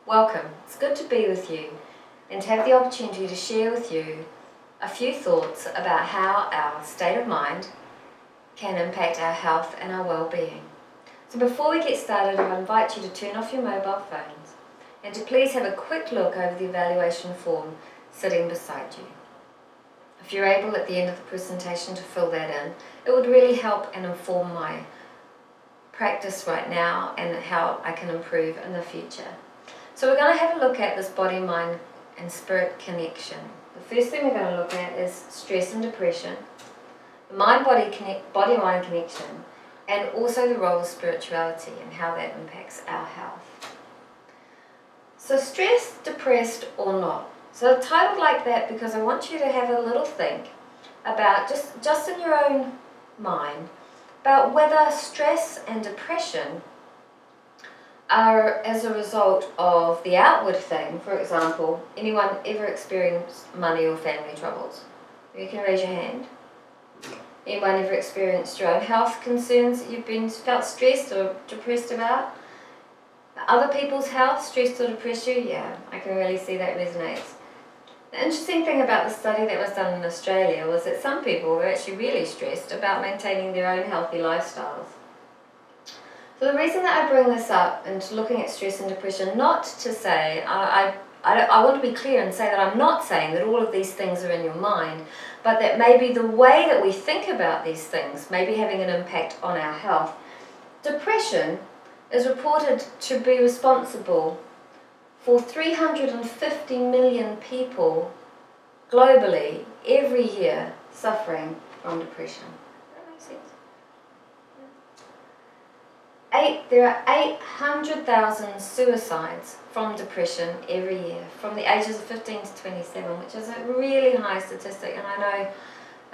Welcome. It's good to be with you and to have the opportunity to share with you a few thoughts about how our state of mind can impact our health and our well-being. So before we get started, I invite you to turn off your mobile phones and to please have a quick look over the evaluation form sitting beside you. If you're able at the end of the presentation to fill that in, it would really help and inform my practice right now and how I can improve in the future. So we're going to have a look at this body, mind and spirit connection. The first thing we're going to look at is stress and depression, the mind-body connection, and also the role of spirituality and how that impacts our health. So stressed, depressed or not. So I've titled like that because I want you to have a little think about, just in your own mind, about whether stress and depression are as a result of the outward thing. For example, anyone ever experienced money or family troubles? You can raise your hand. Anyone ever experienced your own health concerns that you've felt stressed or depressed about? Other people's health stressed or depressed you? Yeah, I can really see that resonates. The interesting thing about the study that was done in Australia was that some people were actually really stressed about maintaining their own healthy lifestyles. So the reason that I bring this up and looking at stress and depression, not to say, I want to be clear and say that I'm not saying that all of these things are in your mind, but that maybe the way that we think about these things may be having an impact on our health. Depression is reported to be responsible for 350 million people globally every year suffering from depression. Does that make sense? There are 800,000 suicides from depression every year, from the ages of 15 to 27, which is a really high statistic. And I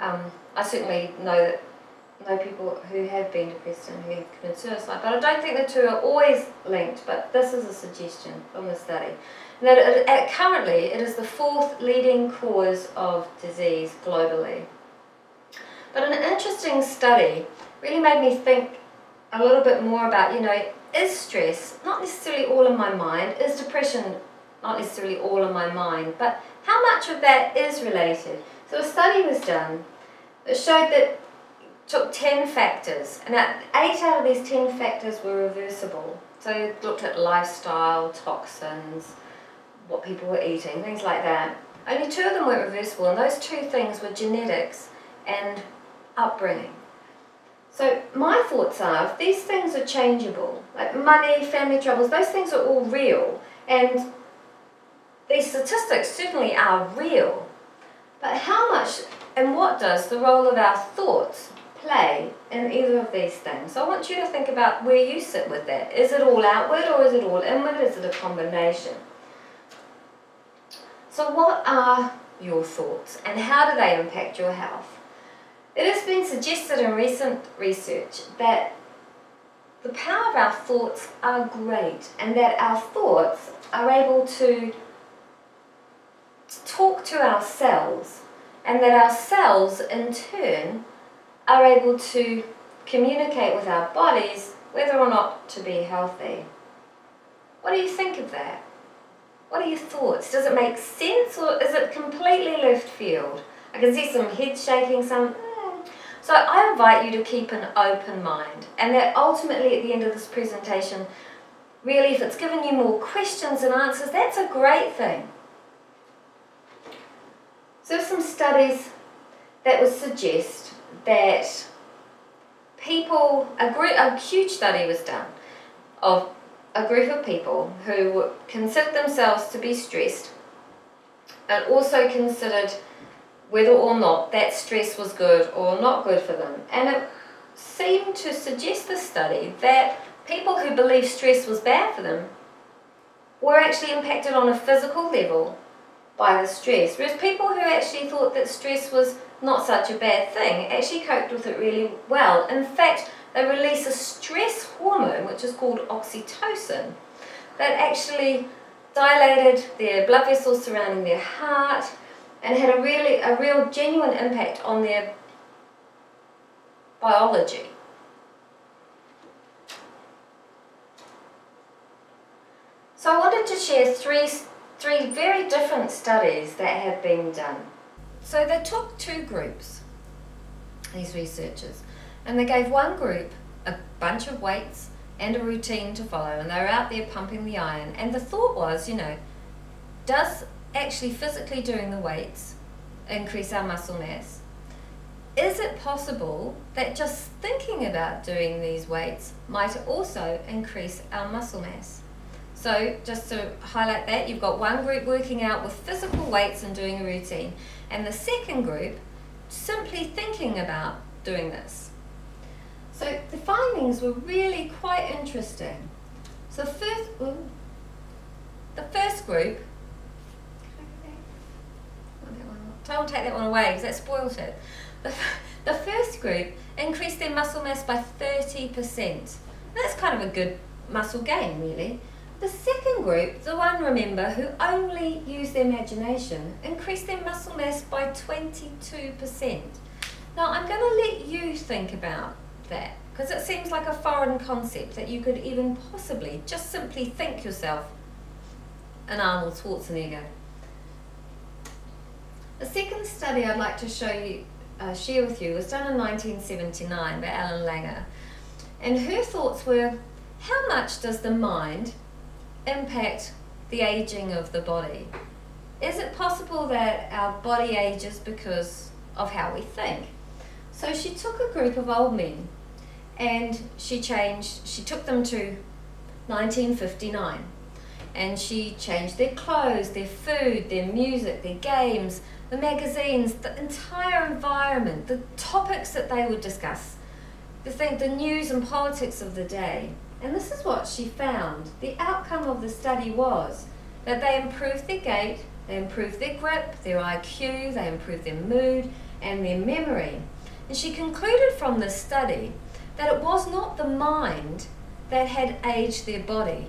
know, I certainly know people who have been depressed and who have committed suicide, but I don't think the two are always linked. But this is a suggestion from the study. And that currently, it is the fourth leading cause of disease globally. But an interesting study really made me think a little bit more about, is stress not necessarily all in my mind? Is depression not necessarily all in my mind? But how much of that is related? So a study was done that showed that it took 10 factors, and 8 out of these 10 factors were reversible. So it looked at lifestyle, toxins, what people were eating, things like that. Only 2 of them weren't reversible, and those 2 things were genetics and upbringing. So my thoughts are, if these things are changeable, like money, family troubles, those things are all real, and these statistics certainly are real, but how much and what does the role of our thoughts play in either of these things? So I want you to think about where you sit with that. Is it all outward or is it all inward? Is it a combination? So what are your thoughts and how do they impact your health? It has been suggested in recent research that the power of our thoughts are great, and that our thoughts are able to talk to our cells, and that our cells in turn are able to communicate with our bodies whether or not to be healthy. What do you think of that? What are your thoughts? Does it make sense or is it completely left field? I can see some head shaking, some... So I invite you to keep an open mind, and that ultimately at the end of this presentation, really if it's given you more questions than answers, that's a great thing. So there's some studies that would suggest that a huge study was done of a group of people who considered themselves to be stressed and also considered whether or not that stress was good or not good for them. And it seemed to suggest, this study, that people who believed stress was bad for them were actually impacted on a physical level by the stress, whereas people who actually thought that stress was not such a bad thing actually coped with it really well. In fact, they release a stress hormone, which is called oxytocin, that actually dilated their blood vessels surrounding their heart, and had a real genuine impact on their biology. So I wanted to share three very different studies that have been done. So they took two groups, these researchers, and they gave one group a bunch of weights and a routine to follow, and they were out there pumping the iron, and the thought was, does actually physically doing the weights increase our muscle mass? Is it possible that just thinking about doing these weights might also increase our muscle mass? So just to highlight that, you've got one group working out with physical weights and doing a routine, and the second group simply thinking about doing this. So the findings were really quite interesting. So the first group, don't take that one away because that spoils it. The first group increased their muscle mass by 30%. That's kind of a good muscle gain, really. The second group, the one, remember, who only used their imagination, increased their muscle mass by 22%. Now, I'm going to let you think about that, because it seems like a foreign concept that you could even possibly just simply think yourself an Arnold Schwarzenegger. The second study I'd like to share with you was done in 1979 by Ellen Langer, and her thoughts were, how much does the mind impact the aging of the body? Is it possible that our body ages because of how we think? So she took a group of old men and she took them to 1959, and she changed their clothes, their food, their music, their games, the magazines, the entire environment, the topics that they would discuss, the news and politics of the day. And this is what she found. The outcome of the study was that they improved their gait, they improved their grip, their IQ, they improved their mood and their memory. And she concluded from this study that it was not the mind that had aged their body.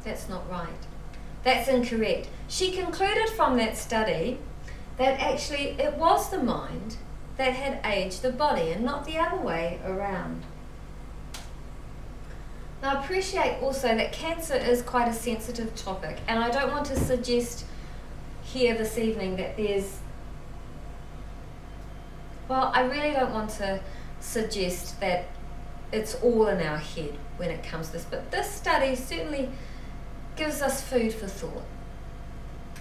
That's not right. That's incorrect. She concluded from that study that actually it was the mind that had aged the body and not the other way around. Now, I appreciate also that cancer is quite a sensitive topic, and I don't want to suggest here this evening that I really don't want to suggest that it's all in our head when it comes to this, but this study certainly gives us food for thought.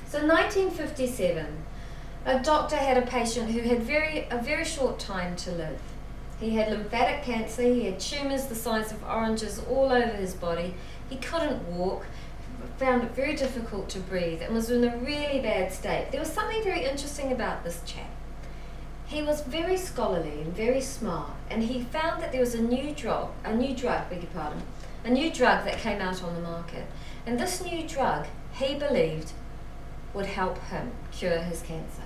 So in 1957, a doctor had a patient who had a very short time to live. He had lymphatic cancer, he had tumours the size of oranges all over his body, he couldn't walk, found it very difficult to breathe, and was in a really bad state. There was something very interesting about this chap. He was very scholarly and very smart, and he found that there was a new drug that came out on the market. And this new drug, he believed, would help him cure his cancer.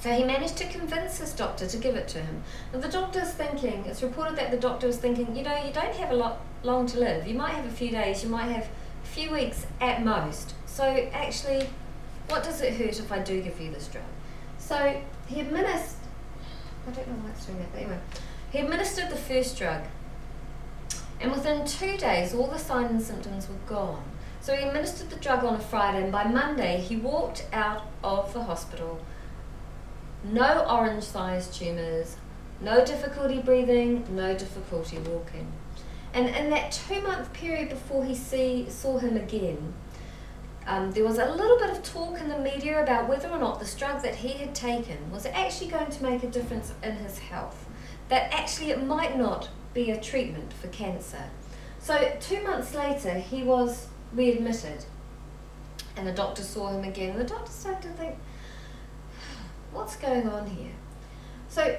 So he managed to convince his doctor to give it to him. And the doctor's thinking, it's reported that the doctor was thinking, you don't have long to live. You might have a few days, you might have a few weeks at most. So actually, what does it hurt if I do give you this drug? So he administered, I don't know why it's doing that, but anyway. He administered the first drug. And within 2 days, all the signs and symptoms were gone. So he administered the drug on a Friday, and by Monday, he walked out of the hospital. No orange-sized tumours, no difficulty breathing, no difficulty walking. And in that 2-month period before he saw him again, there was a little bit of talk in the media about whether or not this drug that he had taken was actually going to make a difference in his health. That actually it might not be a treatment for cancer. So 2 months later, he was readmitted, and the doctor saw him again. And the doctor started to think, what's going on here? So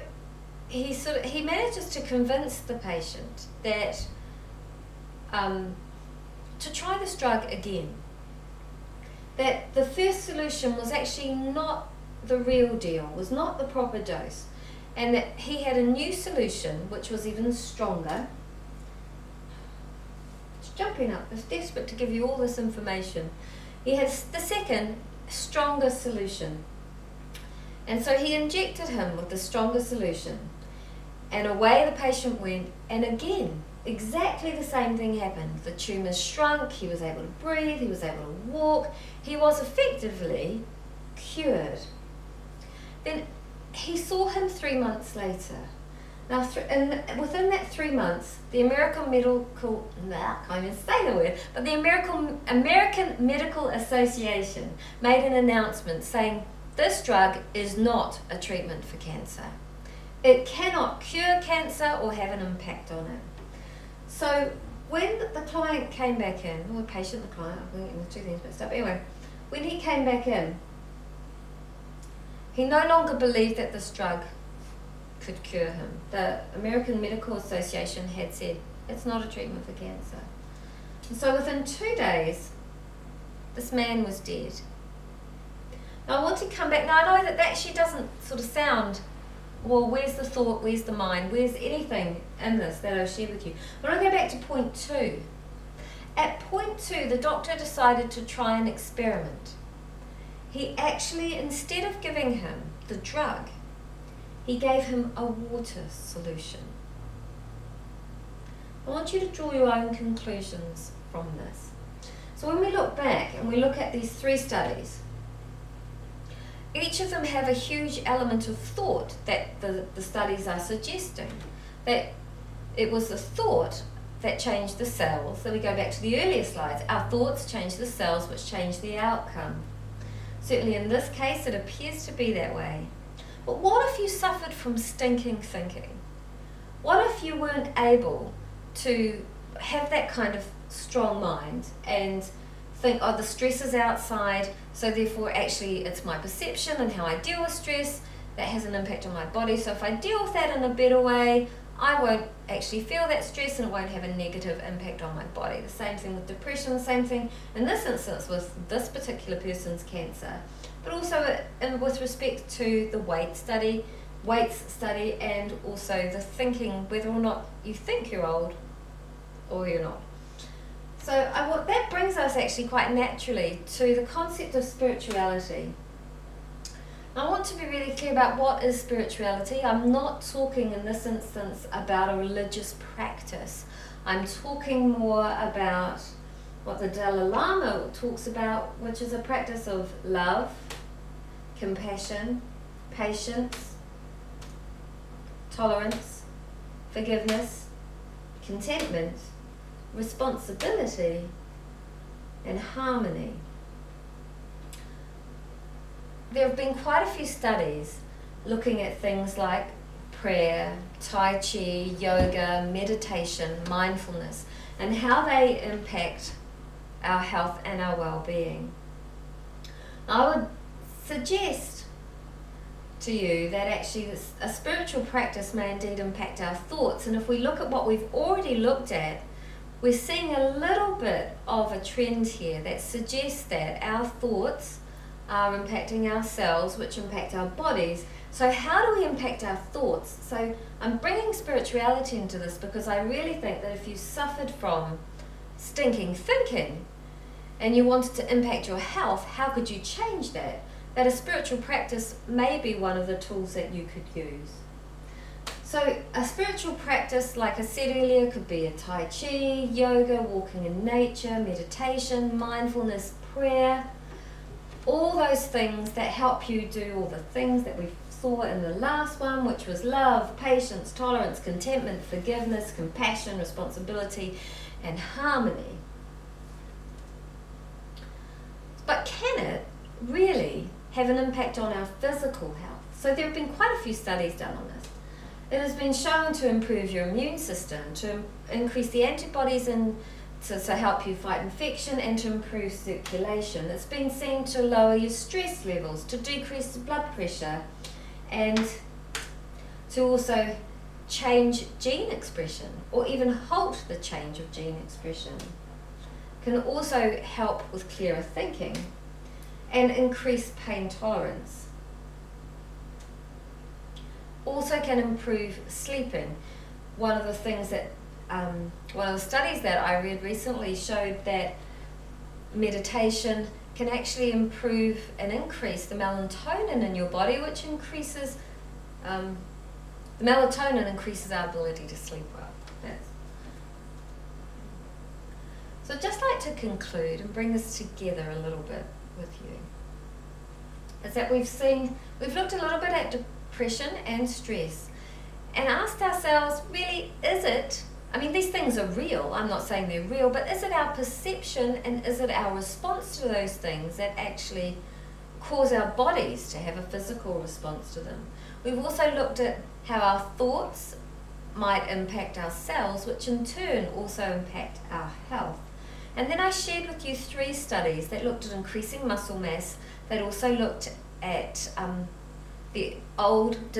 he manages to convince the patient that to try this drug again. That the first solution was actually not the real deal, was not the proper dose, and that he had a new solution which was even stronger. It's jumping up, it's desperate to give you all this information. He has the second, stronger solution. And so he injected him with the stronger solution, and away the patient went, and again exactly the same thing happened. The tumours shrunk, he was able to breathe, he was able to walk, he was effectively cured. Then he saw him 3 months later. Now, within that 3 months, the American American Medical Association made an announcement saying this drug is not a treatment for cancer. It cannot cure cancer or have an impact on it. So when the client came back in, or the patient, the client, I'm getting the two things mixed up. Anyway, when he came back in, he no longer believed that this drug could cure him. The American Medical Association had said it's not a treatment for cancer. And so within 2 days, this man was dead. Now I want to come back. Now I know that actually doesn't sort of sound, well, where's the thought, where's the mind, where's anything in this that I'll share with you. But I'll go back to point 2. At point 2, the doctor decided to try an experiment. He actually, instead of giving him the drug, he gave him a water solution. I want you to draw your own conclusions from this. So when we look back and we look at these 3 studies, each of them have a huge element of thought that the studies are suggesting. That it was the thought that changed the cells. So we go back to the earlier slides. Our thoughts change the cells, which change the outcome. Certainly in this case, it appears to be that way. But what if you suffered from stinking thinking? What if you weren't able to have that kind of strong mind and think, oh, the stress is outside, so therefore actually it's my perception and how I deal with stress that has an impact on my body. So if I deal with that in a better way, I won't actually feel that stress and it won't have a negative impact on my body. The same thing with depression, the same thing in this instance with this particular person's cancer. But also with respect to the weights study, and also the thinking, whether or not you think you're old or you're not. So that brings us actually quite naturally to the concept of spirituality. I want to be really clear about what is spirituality. I'm not talking in this instance about a religious practice. I'm talking more about what the Dalai Lama talks about, which is a practice of love, compassion, patience, tolerance, forgiveness, contentment, responsibility, and harmony. There have been quite a few studies looking at things like prayer, Tai Chi, yoga, meditation, mindfulness, and how they impact our health and our well-being. I would suggest to you that actually a spiritual practice may indeed impact our thoughts, and if we look at what we've already looked at, we're seeing a little bit of a trend here that suggests that our thoughts are impacting our cells, which impact our bodies. So how do we impact our thoughts? So I'm bringing spirituality into this because I really think that if you suffered from stinking thinking and you wanted to impact your health, how could you change that? That a spiritual practice may be one of the tools that you could use. So a spiritual practice, like I said earlier, could be a Tai Chi, yoga, walking in nature, meditation, mindfulness, prayer, all those things that help you do all the things that we saw in the last one, which was love, patience, tolerance, contentment, forgiveness, compassion, responsibility, and harmony. But can it really have an impact on our physical health? So there have been quite a few studies done on this. It has been shown to improve your immune system, to increase the antibodies and to help you fight infection and to improve circulation. It's been seen to lower your stress levels, to decrease the blood pressure, and to also change gene expression or even halt the change of gene expression. Can also help with clearer thinking and increase pain tolerance. Also can improve sleeping. One of the studies that I read recently showed that meditation can actually improve and increase the melatonin in your body, which increases, the melatonin increases our ability to sleep well. That's So I'd just like to conclude and bring this together a little bit with you. Is that we've looked a little bit at depression and stress and asked ourselves, really, is it, I mean, these things are real, I'm not saying they're real, but is it our perception and is it our response to those things that actually cause our bodies to have a physical response to them? We've also looked at how our thoughts might impact our cells, which in turn also impact our health. And then I shared with you 3 studies that looked at increasing muscle mass, that also looked at did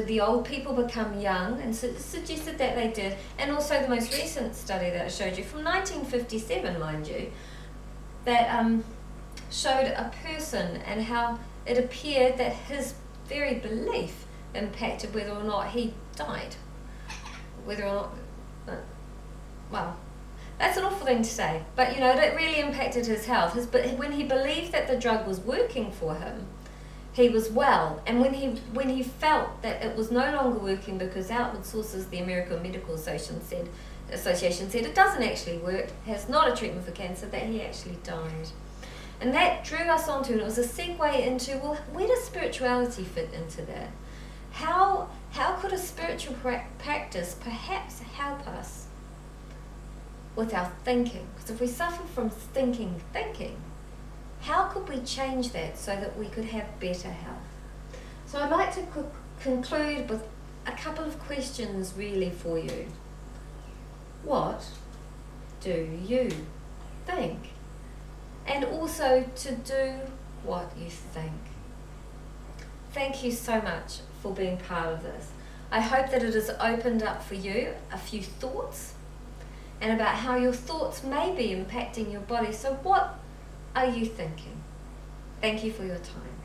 the old people become young, and suggested that they did, and also the most recent study that I showed you from 1957, mind you, that showed a person and how it appeared that his very belief impacted whether or not he died. Whether or not, well, that's an awful thing to say, but you know, it really impacted his health. But when he believed that the drug was working for him, he was well. And when he felt that it was no longer working because outward sources, the American Medical Association said it doesn't actually work, has not a treatment for cancer, that he actually died. And that drew us onto, and it was a segue into, well, where does spirituality fit into that? How could a spiritual practice perhaps help us with our thinking? Because if we suffer from thinking, how could we change that so that we could have better health? So I'd like to conclude with a couple of questions really for you. What do you think? And also to do what you think. Thank you so much for being part of this. I hope that it has opened up for you a few thoughts and about how your thoughts may be impacting your body. So what are you thinking? Thank you for your time.